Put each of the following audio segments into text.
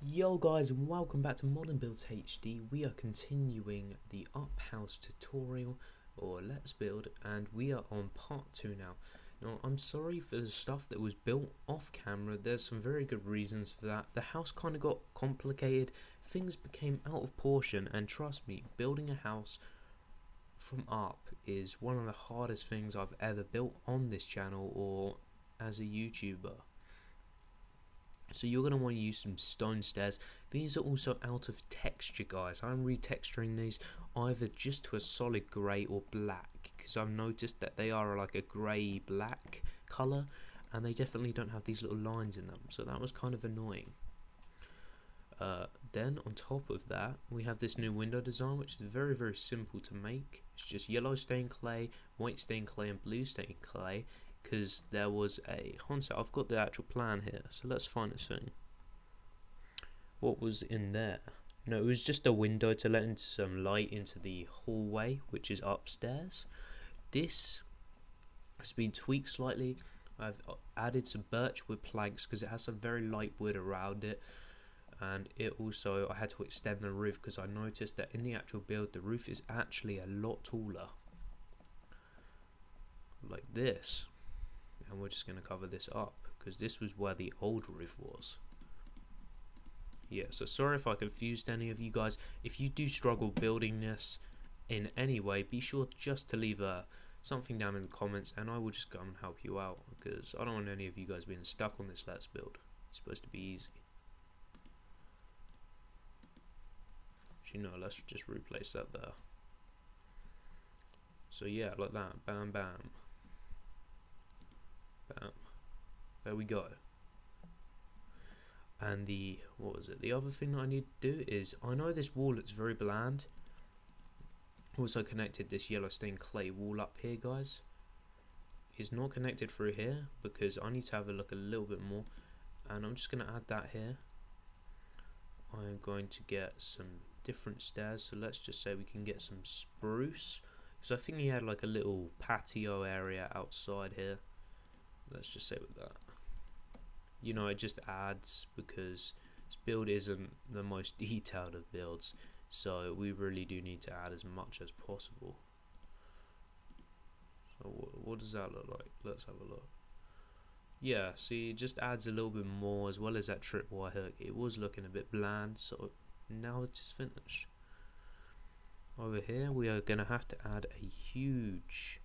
Yo guys, and welcome back to Modern Builds HD. We are continuing the up house tutorial, or let's build, and we are on part 2 now. Now I'm sorry for the stuff that was built off camera. There's some very good reasons for that. The house kind of got complicated, things became out of portion, and trust me, building a house from up is one of the hardest things I've ever built on this channel or as a YouTuber. So you're going to want to use some stone stairs. These are also out of texture, guys. I'm retexturing these either just to a solid grey or black, because I've noticed that they are like a grey black colour and they definitely don't have these little lines in them, so that was kind of annoying. Then on top of that we have this new window design, which is very simple to make. It's just yellow stained clay, white stained clay and blue stained clay, because there was a concept. I've got the actual plan here, so let's find this thing. What was in there? No, it was just a window to let in some light into the hallway, which is upstairs. This has been tweaked slightly. I've added some birch wood planks because it has some very light wood around it, and it also, I had to extend the roof because I noticed that in the actual build the roof is actually a lot taller, like this. And we're just going to cover this up because this was where the old roof was. Yeah, so sorry if I confused any of you guys. If you do struggle building this in any way, be sure just to leave something down in the comments and I will just come and help you out, because I don't want any of you guys being stuck on this let's build. It's supposed to be easy. Actually no, let's just replace that there. So yeah, like that. Bam bam. Bam. There we go. And the, what was it? The other thing that I need to do is, I know this wall looks very bland. Also connected this yellow stained clay wall up here, guys. It's not connected through here because I need to have a look a little bit more. And I'm just going to add that here. I'm going to get some different stairs. So let's just say we can get some spruce. So I think he had like a little patio area outside here. Let's just say with that, you know, it just adds, because this build isn't the most detailed of builds, so we really do need to add as much as possible. So what does that look like? Let's have a look. Yeah, see, it just adds a little bit more, as well as that tripwire hook. It was looking a bit bland, so now it's just finished. Over here we are going to have to add a huge,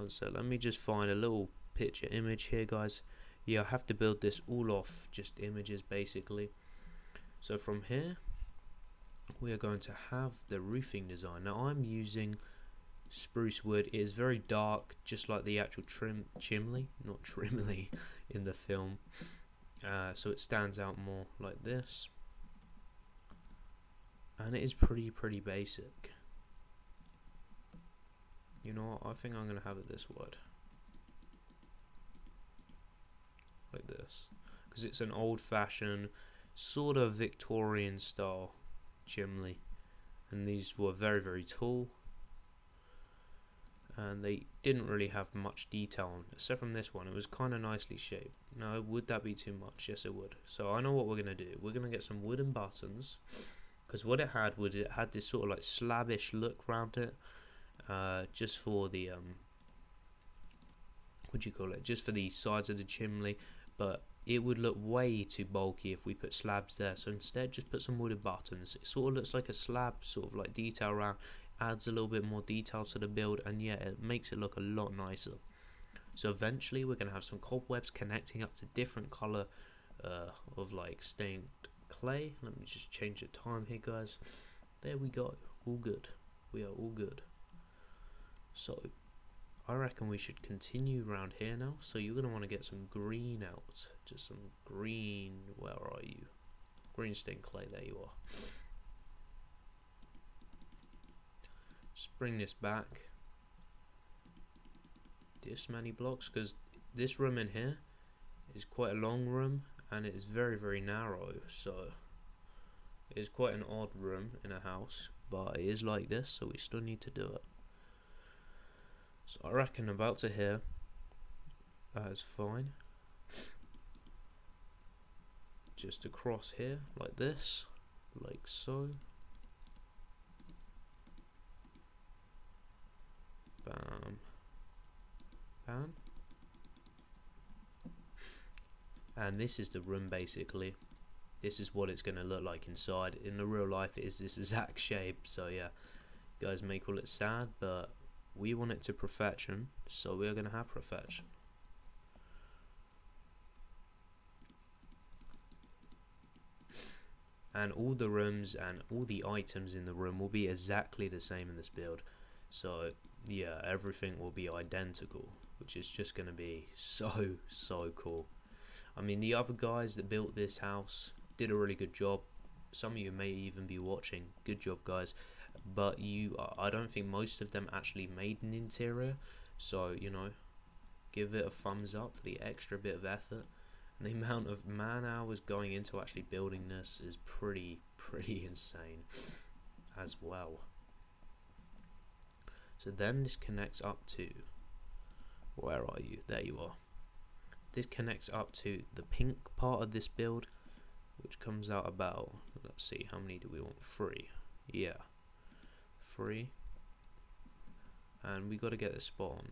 so let me just find a little picture image here, guys. Yeah, I have to build this all off just images basically. So from here we are going to have the roofing design. Now I'm using spruce wood. It is very dark, just like the actual chimney, not trimley in the film, so it stands out more like this, and it is pretty basic. You know what, I think I'm gonna have it this wide, like this, because it's an old-fashioned sort of Victorian style chimney, and these were very tall, and they didn't really have much detail on, except from this one. It was kind of nicely shaped. Now would that be too much? Yes it would. So I know what we're gonna do. We're gonna get some wooden buttons, because what it had was, it had this sort of like slabbish look around it, just for the what do you call it, just for the sides of the chimney, but it would look way too bulky if we put slabs there. So instead just put some wooden buttons. It sort of looks like a slab, sort of like detail around, adds a little bit more detail to the build, and yeah, it makes it look a lot nicer. So eventually we're going to have some cobwebs connecting up to different colour of like stained clay. Let me just change the time here, guys. There we go, all good. We are all good. So I reckon we should continue around here now. So you're going to want to get some green out. Just some green, where are you? Green stained clay, there you are. Just bring this back. This many blocks, because this room in here is quite a long room and it is very narrow. So it is quite an odd room in a house, but it is like this, so we still need to do it. So I reckon about to here, that is fine. just across here like this, like so. Bam, bam. And this is the room basically. This is what it's going to look like inside. In the real life it is this exact shape, so yeah, you guys may call it sad, but we want it to perfection, so we're going to have perfection. And all the rooms and all the items in the room will be exactly the same in this build. So yeah, everything will be identical, which is just going to be so cool. I mean, the other guys that built this house did a really good job. Some of you may even be watching. Good job, guys. But I don't think most of them actually made an interior. So, you know, give it a thumbs up for the extra bit of effort. And the amount of man hours going into actually building this is pretty insane as well. So then this connects up to, where are you? There you are. This connects up to the pink part of this build, which comes out about, let's see, how many do we want? 3. Yeah, 3. And we got to get this spot on.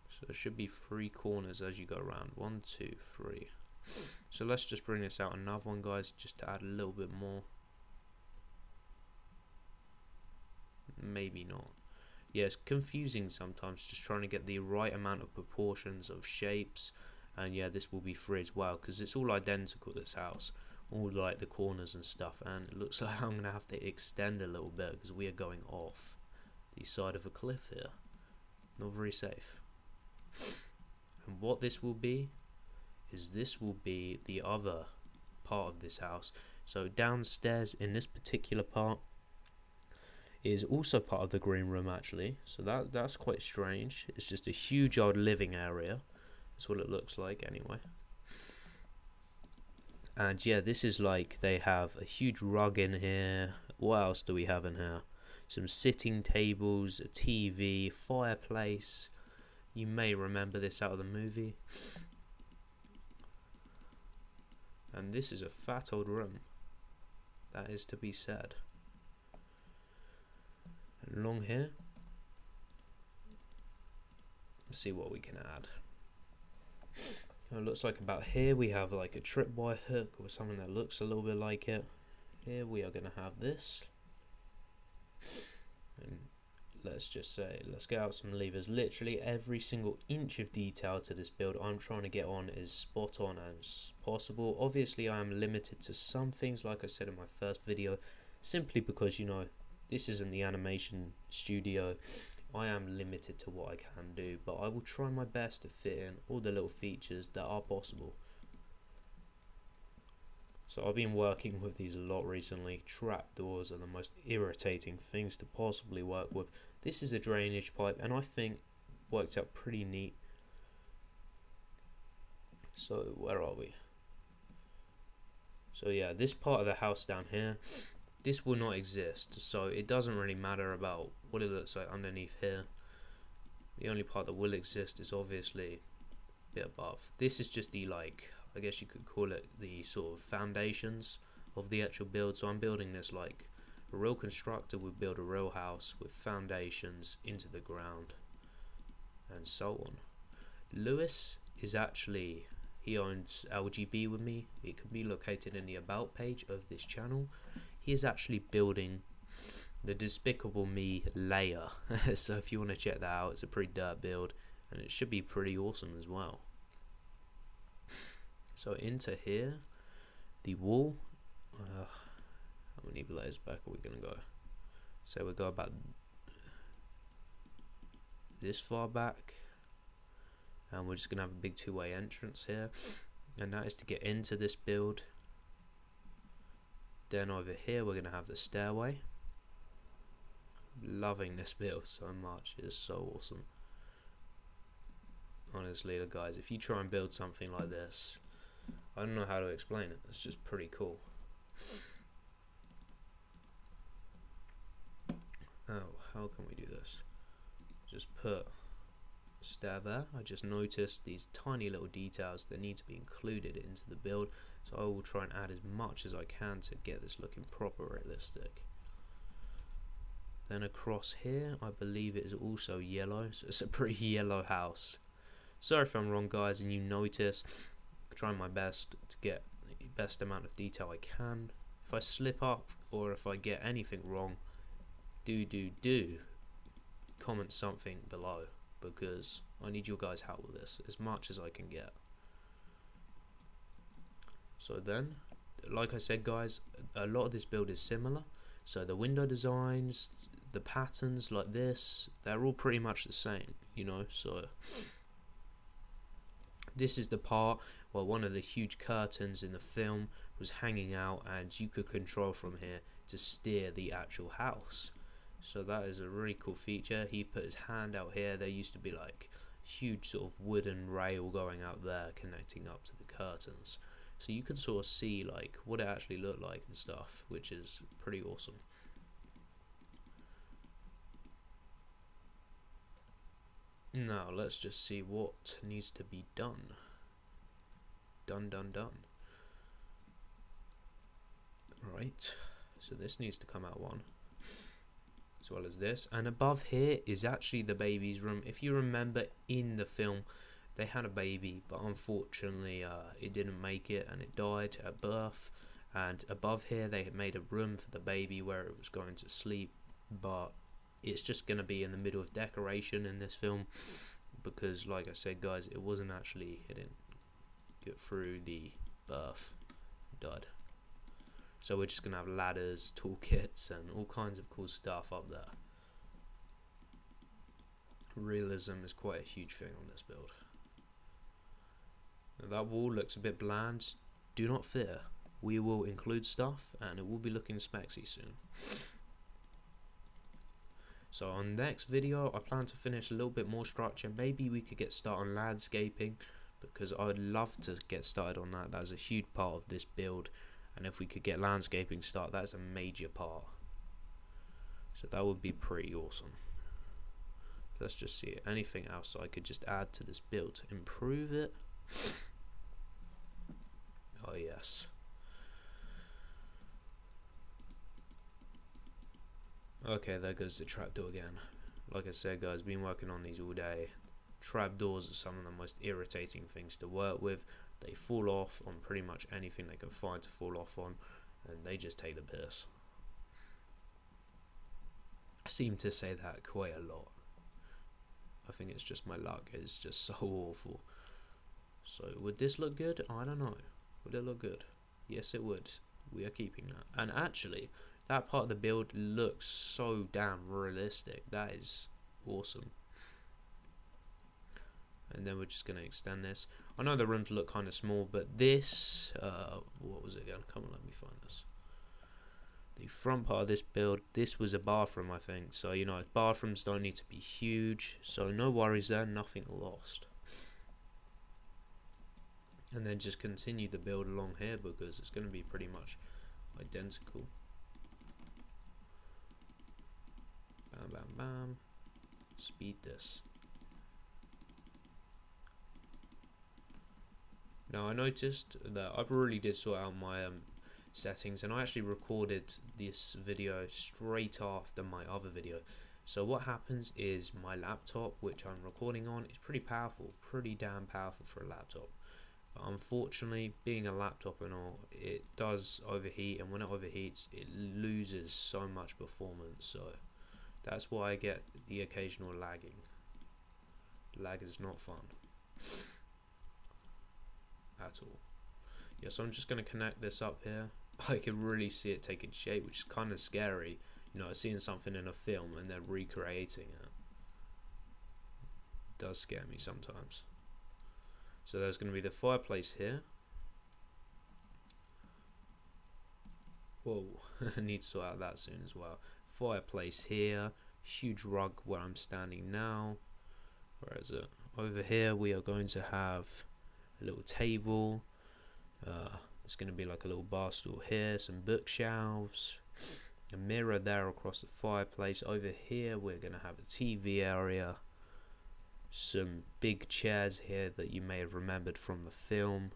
So there should be 3 corners as you go around. 1, 2, 3. So let's just bring this out another one, guys, just to add a little bit more. Maybe not. Yeah, it's confusing sometimes, just trying to get the right amount of proportions of shapes. And yeah, this will be 3 as well, because it's all identical, this house, all like the corners and stuff. And it looks like I'm going to have to extend a little bit, because we are going off the side of a cliff here. Not very safe. And what this will be is this will be the other part of this house. So downstairs in this particular part is also part of the green room, actually. So that's quite strange. It's just a huge old living area. That's what it looks like anyway. And yeah, this is like, they have a huge rug in here. What else do we have in here? Some sitting tables, a TV, fireplace. You may remember this out of the movie. And this is a fat old room. That is to be said. And along here, let's see what we can add. It looks like about here we have like a tripwire hook or something that looks a little bit like it. Here we are going to have this. And let's just say, let's get out some levers. Literally every single inch of detail to this build I'm trying to get on is spot on as possible. Obviously I am limited to some things, like I said in my first video, simply because, you know, this isn't the animation studio. I am limited to what I can do, but I will try my best to fit in all the little features that are possible. So I've been working with these a lot recently. Trapdoors are the most irritating things to possibly work with. This is a drainage pipe, and I think worked out pretty neat. So where are we? So yeah, this part of the house down here, this will not exist, so it doesn't really matter about what it looks like underneath here. The only part that will exist is obviously a bit above. This is just the, like, I guess you could call it the sort of foundations of the actual build. So I'm building this like a real constructor would build a real house with foundations into the ground and so on. Lewis is actually, he owns LGB with me. It can be located in the about page of this channel. He is actually building the Despicable Me layer. So if you want to check that out, it's a pretty dirt build and it should be pretty awesome as well. So into here, the wall, how many layers back are we going to go? So we'll go about this far back, and we're just going to have a big two-way entrance here, and that is to get into this build. Then over here we're going to have the stairway. Loving this build so much, it is so awesome. Honestly, guys, if you try and build something like this, I don't know how to explain it, it's just pretty cool. Oh, how can we do this? Just put stair there. I just noticed these tiny little details that need to be included into the build So I will try and add as much as I can to get this looking proper realistic. Then across here, I believe it is also yellow, so it's a pretty yellow house. Sorry if I'm wrong, guys, and you notice. I'm trying my best to get the best amount of detail I can. If I slip up or if I get anything wrong, do comment something below, because I need your guys' help with this as much as I can get. So then, like I said, guys, a lot of this build is similar. So the window designs, the patterns like this, they're all pretty much the same, you know. So this is the part where one of the huge curtains in the film was hanging out, and you could control from here to steer the actual house. So that is a really cool feature. He put his hand out here. There used to be like huge sort of wooden rail going out there connecting up to the curtains, so you could sort of see like what it actually looked like and stuff, which is pretty awesome. Now let's just see what needs to be done. Done. Right, so this needs to come out one, as well as this. And above here is actually the baby's room. If you remember in the film, they had a baby, but unfortunately it didn't make it and it died at birth. And above here they had made a room for the baby where it was going to sleep, but it's just going to be in the middle of decoration in this film, because like I said, guys, it didn't get through the birth, it died. So we're just going to have ladders, toolkits and all kinds of cool stuff up there. Realism is quite a huge thing on this build. Now that wall looks a bit bland. Do not fear, we will include stuff and it will be looking spexy soon. So on next video I plan to finish a little bit more structure. Maybe we could get started on landscaping, because I would love to get started on that. That's a huge part of this build, and if we could get landscaping started, that's a major part. So that would be pretty awesome. Let's just see anything else I could just add to this build to improve it. Oh yes. Okay, there goes the trapdoor again. Like I said, guys, been working on these all day. Trapdoors are some of the most irritating things to work with. They fall off on pretty much anything they can find to fall off on, and they just take the piss. I seem to say that quite a lot. I think it's just my luck. It's just so awful. So would this look good? I don't know. Would it look good? Yes, it would. We are keeping that. And actually, that part of the build looks so damn realistic. That is awesome. And then we're just going to extend this. I know the rooms look kind of small, but this, what was it again? Come on, let me find this. The front part of this build, this was a bathroom, I think. So, you know, bathrooms don't need to be huge. So no worries there, nothing lost. And then just continue the build along here, because it's going to be pretty much identical. Bam, bam, bam. Speed this. Now I noticed that I really did sort out my settings, and I actually recorded this video straight after my other video. So what happens is my laptop, which I'm recording on, is pretty powerful, pretty damn powerful for a laptop. But unfortunately, being a laptop and all, it does overheat, and when it overheats, it loses so much performance. So that's why I get the occasional lagging. Lag is not fun at all. Yeah, so I'm just going to connect this up here. I can really see it taking shape, which is kind of scary, you know, seeing something in a film and then recreating it. It does scare me sometimes. So there's going to be the fireplace here. Whoa, I need to sort out that soon as well. Fireplace here, huge rug where I'm standing now. Where is it? Over here we are going to have a little table. It's going to be like a little bar stool here, some bookshelves, a mirror there across the fireplace. Over here we're going to have a TV area, some big chairs here that you may have remembered from the film,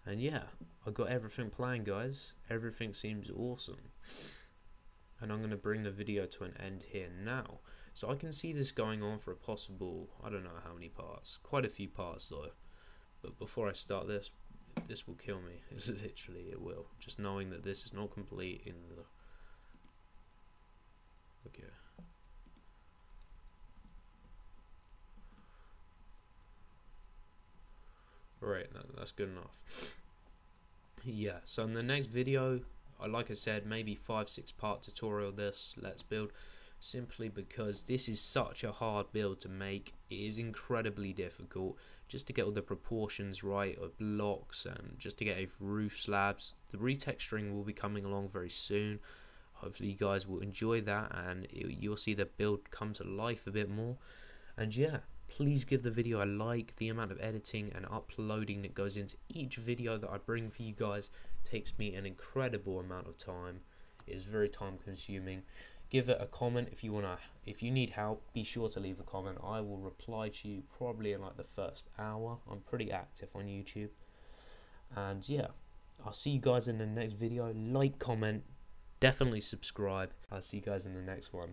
And yeah, I got everything planned, guys. Everything seems awesome. And I'm going to bring the video to an end here now. So I can see this going on for a possible, I don't know how many parts. Quite a few parts though. But before I start this will kill me. Literally, it will. Just knowing that this is not complete in the... Okay. Right, that's good enough. Yeah, so in the next video, like I said, maybe 5-6 part tutorial this Let's Build, simply because this is such a hard build to make. It is incredibly difficult just to get all the proportions right of blocks and just to get a roof slabs. The retexturing will be coming along very soon. Hopefully you guys will enjoy that and you'll see the build come to life a bit more. And yeah, please give the video a like. The amount of editing and uploading that goes into each video that I bring for you guys takes me an incredible amount of time. It is very time consuming. Give it a comment if you need help. Be sure to leave a comment. I will reply to you probably in like the first hour. I'm pretty active on YouTube. And yeah, I'll see you guys in the next video. Like, comment, definitely subscribe. I'll see you guys in the next one.